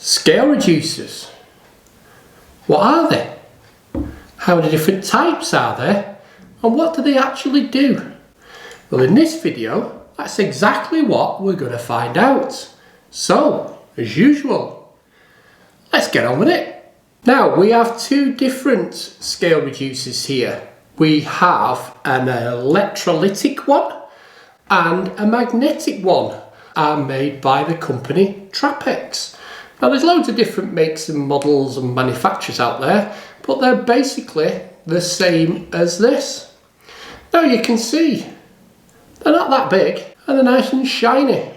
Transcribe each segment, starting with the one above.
Scale reducers. What are they? How many different types are there? And what do they actually do? Well, in this video, that's exactly what we're going to find out. So, as usual, let's get on with it. Now, we have two different scale reducers here. We have an electrolytic one and a magnetic one, are made by the company Trappex. Now, there's loads of different makes and models and manufacturers out there, but they're basically the same as this. Now you can see they're not that big and they're nice and shiny.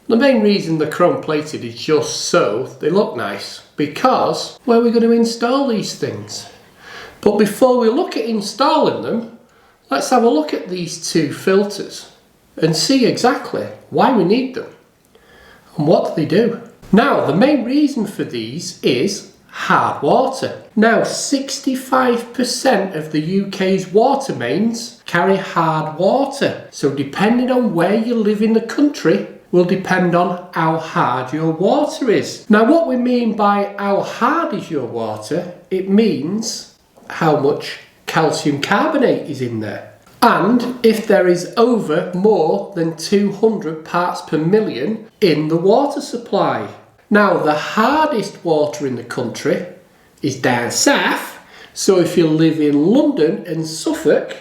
The main reason they're chrome plated is just so they look nice, because where are we going to install these things? But before we look at installing them, let's have a look at these two filters and see exactly why we need them and what do they do. Now, the main reason for these is hard water. Now, 65% of the UK's water mains carry hard water. So depending on where you live in the country will depend on how hard your water is. Now, what we mean by how hard is your water, it means how much calcium carbonate is in there. And if there is over more than 200 parts per million in the water supply. Now, the hardest water in the country is down south, so if you live in London and Suffolk,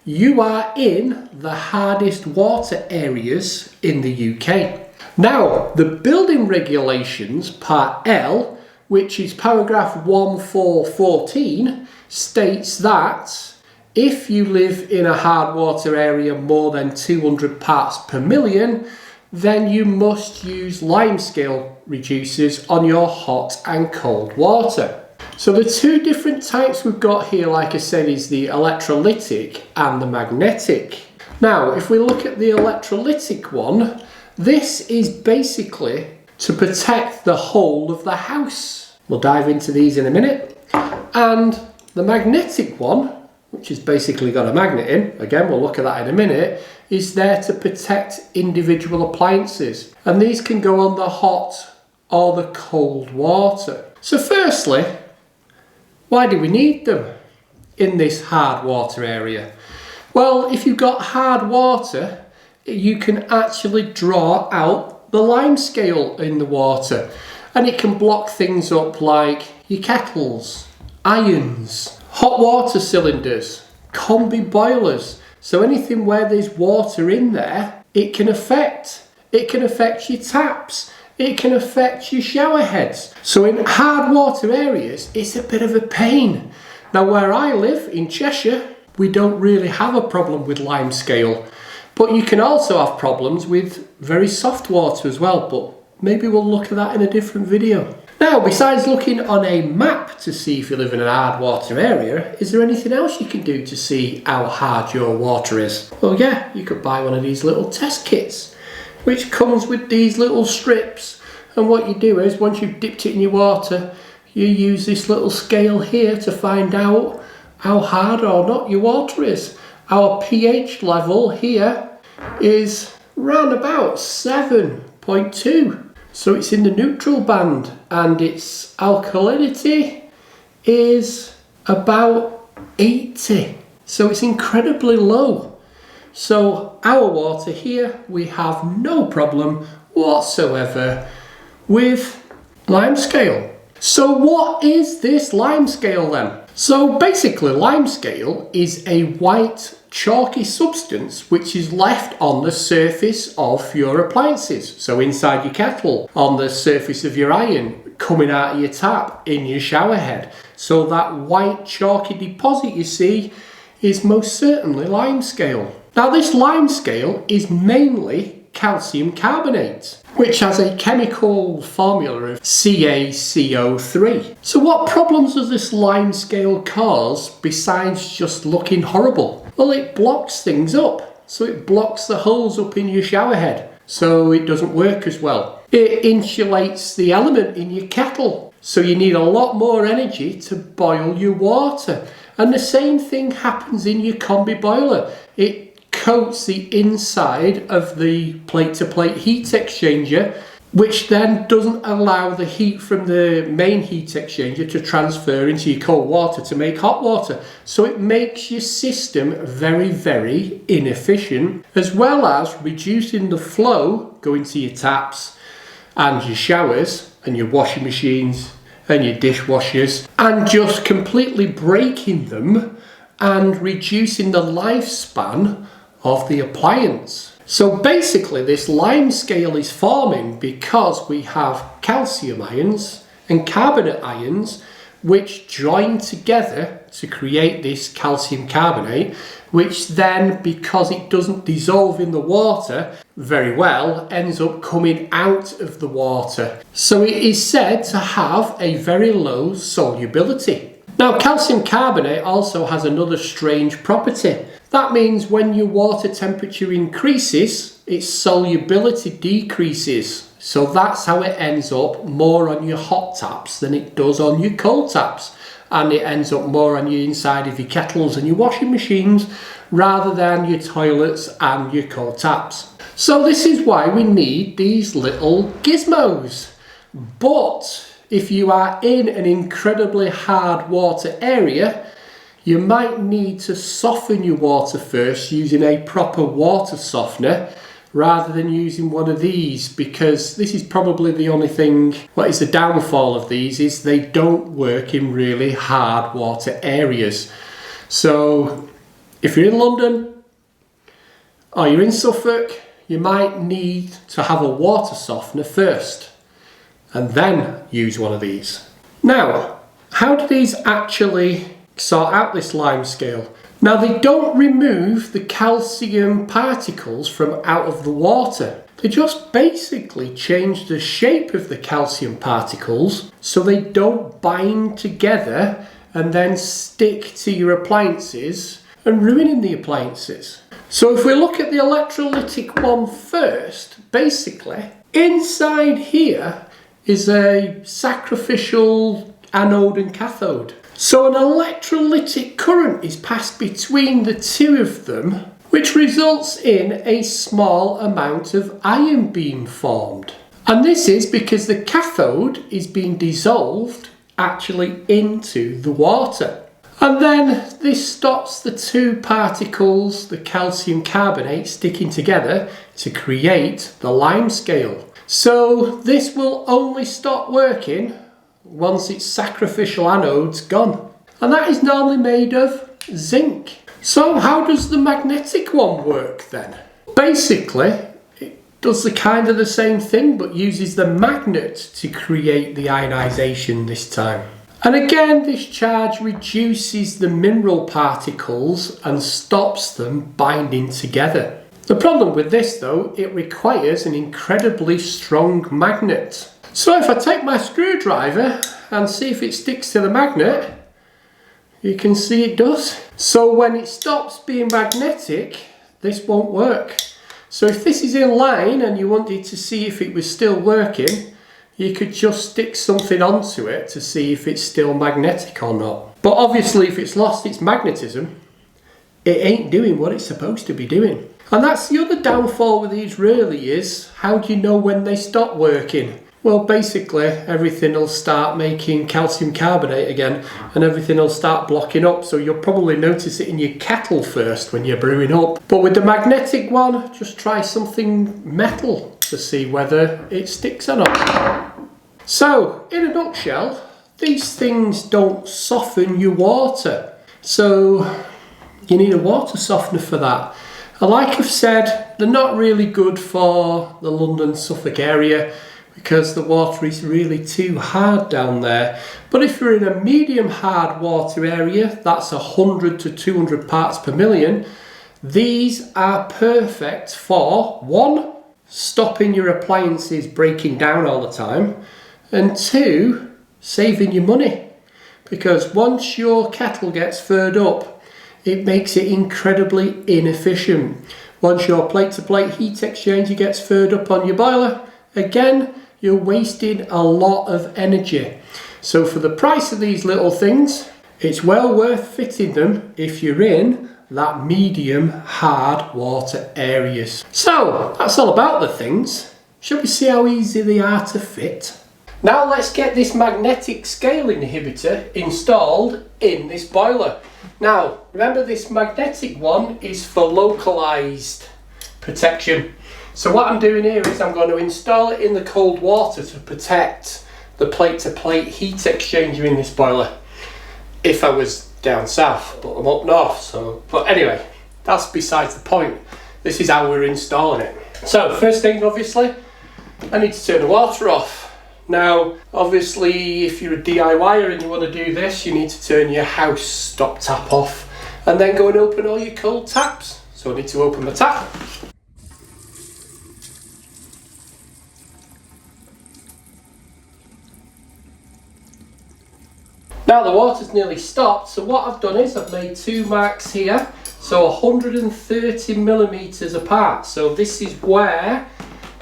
you are in the hardest water areas in the UK. Now, the building regulations, part L, which is paragraph 1414, states that if you live in a hard water area more than 200 parts per million, then you must use limescale reducers on your hot and cold water. So the two different types we've got here, like I said, is the electrolytic and the magnetic. Now, if we look at the electrolytic one, this is basically to protect the whole of the house. We'll dive into these in a minute. And the magnetic one, which has basically got a magnet in, again we'll look at that in a minute, is there to protect individual appliances. And these can go on the hot or the cold water. So firstly, why do we need them in this hard water area? Well, if you've got hard water, you can actually draw out the limescale in the water. And it can block things up like your kettles, irons, hot water cylinders, combi boilers. So anything where there's water in there, it can affect. It can affect your taps. It can affect your shower heads. So in hard water areas, it's a bit of a pain. Now, where I live in Cheshire, we don't really have a problem with limescale. But you can also have problems with very soft water as well. But maybe we'll look at that in a different video. Now, besides looking on a map to see if you live in an hard water area, is there anything else you can do to see how hard your water is? Well, yeah, you could buy one of these little test kits, which comes with these little strips. And what you do is, once you've dipped it in your water, you use this little scale here to find out how hard or not your water is. Our pH level here is round about 7.2. So it's in the neutral band, and its alkalinity is about 80. So it's incredibly low. So our water here, we have no problem whatsoever with limescale. So what is this limescale then? So basically, limescale is a white chalky substance which is left on the surface of your appliances. So inside your kettle, on the surface of your iron, coming out of your tap, in your shower head. So that white chalky deposit you see is most certainly limescale. Now, this limescale is mainly calcium carbonate, which has a chemical formula of CaCO3. So what problems does this limescale cause besides just looking horrible? Well, it blocks things up. So it blocks the holes up in your shower head, so it doesn't work as well. It insulates the element in your kettle, so you need a lot more energy to boil your water. And the same thing happens in your combi boiler. It coats the inside of the plate-to-plate heat exchanger which then doesn't allow the heat from the main heat exchanger to transfer into your cold water to make hot water. So it makes your system very, very inefficient, as well as reducing the flow going to your taps and your showers and your washing machines and your dishwashers, and just completely breaking them and reducing the lifespan of the appliance. So basically this limescale is forming because we have calcium ions and carbonate ions which join together to create this calcium carbonate, which then, because it doesn't dissolve in the water very well, ends up coming out of the water. So it is said to have a very low solubility. Now, calcium carbonate also has another strange property. That means when your water temperature increases, its solubility decreases. So that's how it ends up more on your hot taps than it does on your cold taps. And it ends up more on your inside of your kettles and your washing machines rather than your toilets and your cold taps. So this is why we need these little gizmos. But if you are in an incredibly hard water area, you might need to soften your water first using a proper water softener rather than using one of these, because this is probably the only thing, what is the downfall of these, is they don't work in really hard water areas. So if you're in London or you're in Suffolk, you might need to have a water softener first and then use one of these. Now, how do these actually sort out this limescale? Now, they don't remove the calcium particles from out of the water. They just basically change the shape of the calcium particles so they don't bind together and then stick to your appliances and ruining the appliances. So if we look at the electrolytic one first, basically inside here is a sacrificial anode and cathode. So an electrolytic current is passed between the two of them, which results in a small amount of ion being formed. And this is because the cathode is being dissolved actually into the water. And then this stops the two particles, the calcium carbonate, sticking together to create the limescale. So this will only stop working once its sacrificial anode's gone. And that is normally made of zinc. So how does the magnetic one work then? Basically, it does the same thing, but uses the magnet to create the ionization this time. And again, this charge reduces the mineral particles and stops them binding together. The problem with this though, it requires an incredibly strong magnet. So if I take my screwdriver and see if it sticks to the magnet, you can see it does. So when it stops being magnetic, this won't work. So if this is in line and you wanted to see if it was still working, you could just stick something onto it to see if it's still magnetic or not. But obviously if it's lost its magnetism, it ain't doing what it's supposed to be doing. And that's the other downfall with these really is, how do you know when they stop working? Well, basically everything will start making calcium carbonate again and everything will start blocking up, so you'll probably notice it in your kettle first when you're brewing up. But with the magnetic one, just try something metal to see whether it sticks or not. So, in a nutshell, these things don't soften your water, so you need a water softener for that. And like I've said, they're not really good for the London Suffolk area because the water is really too hard down there. But if you're in a medium hard water area, that's 100 to 200 parts per million, these are perfect for 1, stopping your appliances breaking down all the time, and 2, saving you money. Because once your kettle gets furred up, it makes it incredibly inefficient. Once your plate-to-plate heat exchanger gets furred up on your boiler, again, you're wasting a lot of energy. So for the price of these little things, it's well worth fitting them if you're in that medium hard water areas. So that's all about the things. Shall we see how easy they are to fit? Now let's get this magnetic scale inhibitor installed in this boiler. Now remember, this magnetic one is for localized protection. So what I'm doing here is I'm going to install it in the cold water to protect the plate-to-plate heat exchanger in this boiler. If I was down south, but I'm up north, so... But anyway, that's besides the point. This is how we're installing it. So first thing, obviously, I need to turn the water off. Now, obviously, if you're a DIYer and you want to do this, you need to turn your house stop tap off and then go and open all your cold taps. So I need to open the tap. Now the water's nearly stopped, so what I've done is I've made 2 marks here, so 130 millimeters apart. So this is where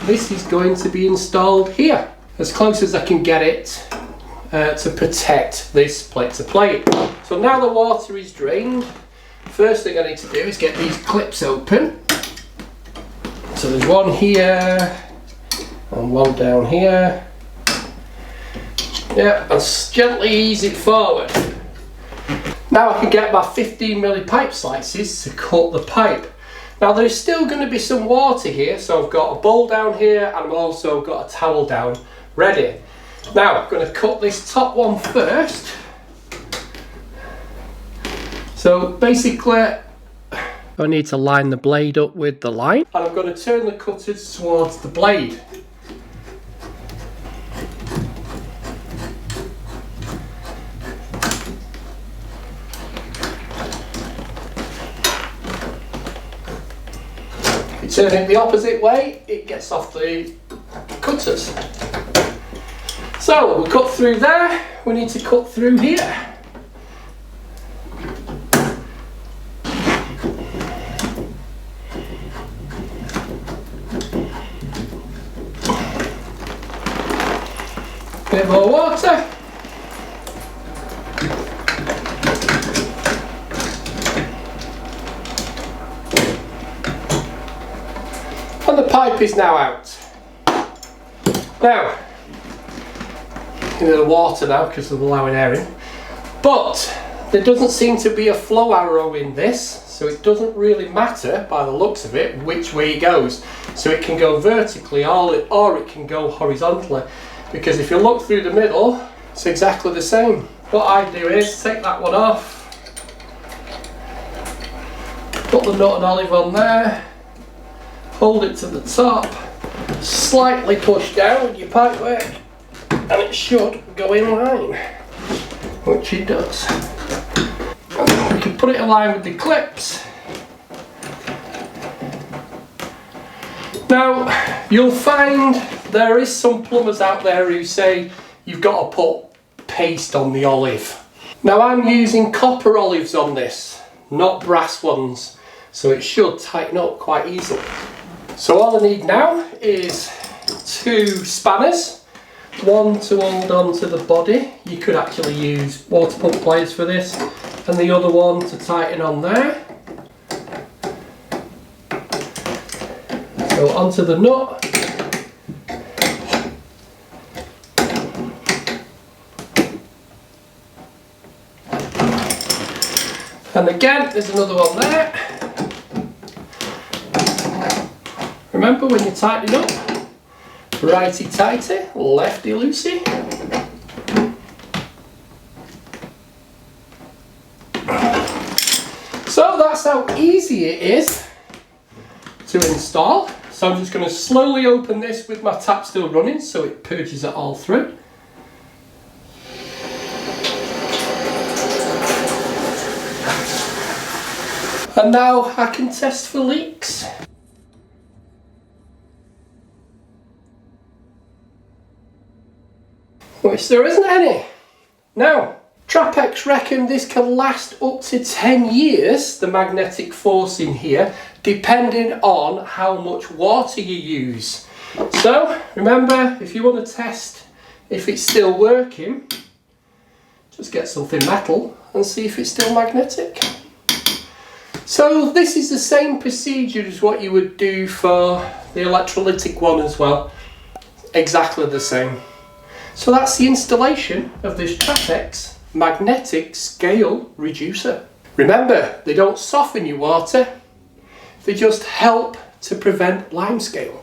this is going to be installed here, as close as I can get it to protect this plate to plate. So now the water is drained, first thing I need to do is get these clips open. So there's one here and one down here. Yeah, and gently ease it forward. Now I can get my 15mm pipe slices to cut the pipe. Now there's still going to be some water here, so I've got a bowl down here and I've also got a towel down ready. Now I'm going to cut this top one first. So basically I need to line the blade up with the line, and I'm going to turn the cutters towards the blade. Turn it the opposite way, it gets off the cutters. So we cut through there, we need to cut through here. Bit more water. And the pipe is now out. Now, into the water now because of allowing air in. But there doesn't seem to be a flow arrow in this, so it doesn't really matter by the looks of it which way it goes. So it can go vertically or it can go horizontally. Because if you look through the middle, it's exactly the same. What I do is take that one off, put the nut and olive on there, hold it to the top, slightly push down with your pipe work, and it should go in line, which it does. And we can put it in line with the clips. Now, you'll find there is some plumbers out there who say you've got to put paste on the olive. Now I'm using copper olives on this, not brass ones, so it should tighten up quite easily. So all I need now is 2 spanners, one to hold on to the body. You could actually use water pump pliers for this, and the other one to tighten on there. So onto the nut. And again, there's another one there. Remember, when you're tightening up, righty-tighty, lefty-loosey. So that's how easy it is to install. So I'm just going to slowly open this with my tap still running so it purges it all through. And now I can test for leaks. Which there isn't any. Now, Trappex reckon this can last up to 10 years, the magnetic force in here, depending on how much water you use. So, remember, if you want to test if it's still working, just get something metal and see if it's still magnetic. So this is the same procedure as what you would do for the electrolytic one as well. exactly the same. So that's the installation of this Trappex magnetic scale reducer. Remember, they don't soften your water, they just help to prevent limescale.